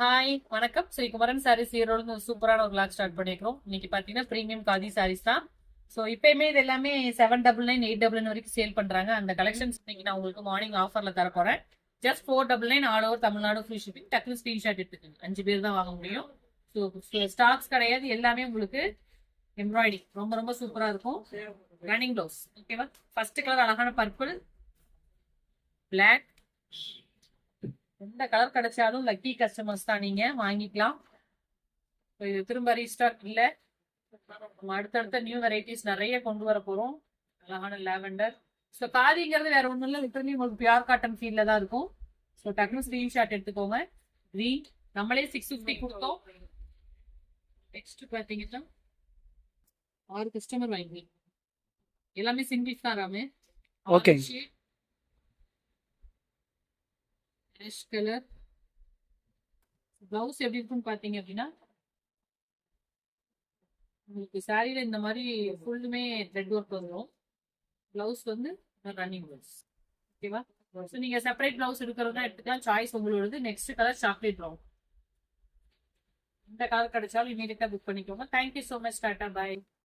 Hi வணக்கம். ஸ்ரீ குமரன் சாரீஸ் ஈரோடு சூப்பரான ஒரு விளாக் ஸ்டார்ட் பண்ணிருக்கோம். இன்னைக்கு பாத்தீங்கன்னா பிரீமியம் காதி சாரீஸ் தான். ஸோ இப்பயுமே இது எல்லாமே 799 899 வரைக்கும் சேல் பண்றாங்க. அந்த கலெக்ஷன்ஸ் இன்னைக்கு நான் உங்களுக்கு மார்னிங் ஆஃபர்ல தர போறேன். Just 499 all over Tamil Nadu free shipping. டக்குனு ஸ்கிரீன்ஷாட் எடுத்துக்கோங்க. 5 பேர் தான் வாங்க முடியும். ஸோ ஸ்டாக்ஸ் கிடையாது, எல்லாமே உங்களுக்கு எம்ப்ராய்டிங் ரொம்ப ரொம்ப சூப்பரா இருக்கும். ரன்னிங் ப்ளவுஸ் ஓகேவா. ஃபர்ஸ்ட் கலர் அழகான பர்பிள், பிளாக். எந்த கலர் கிடைச்சாலும் லக்கி கஸ்டமர்ஸ் தான், நீங்க வாங்கிக்கலாம். இது திரும்ப ரீஸ்டாக் இல்ல, நம்ம அடுத்தடுத்த நியூ வெரைட்டிஸ் நிறைய கொண்டு வர போறோம். அழகான லாவெண்டர். ஸோ காதிங்கிறது வேற ஒண்ணும் இல்லை, லிட்டரலி உங்களுக்கு பியூர் காட்டன் ஃபீல்ல தான் இருக்கும். ஸோ டக்குனு ஸ்கிரீன்ஷாட் எடுத்துக்கோங்க. கிரீன் நம்மளே 650 கொடுத்தோம். நெக்ஸ்ட் பாத்தீங்கன்னா 6 கஸ்டமர் வாங்கி எல்லாமே சிங்கிள்ஸ் தான் ராமே. ஓகே. கலர் பிளவுஸ் எப்படி இருக்குன்னு பாத்தீங்க அப்படின்னா, உங்களுக்கு சாரியில இந்த மாதிரி ஃபுல்லுமே த்ரெட் ஒர்க் வந்துடும். பிளவுஸ் வந்து ரன்னிங் பிளவுஸ் ஓகேவா. ஸோ நீங்க செப்பரேட் பிளவுஸ் எடுக்கிறதா எடுத்துக்கலாம், சாய்ஸ் உங்களோடது. Next colour chocolate brown. இந்த கலர் கிடைச்சாலும் இமீடியட்டா புக் பண்ணிக்கோங்க. Thank you so much. டாட்டா பாய்.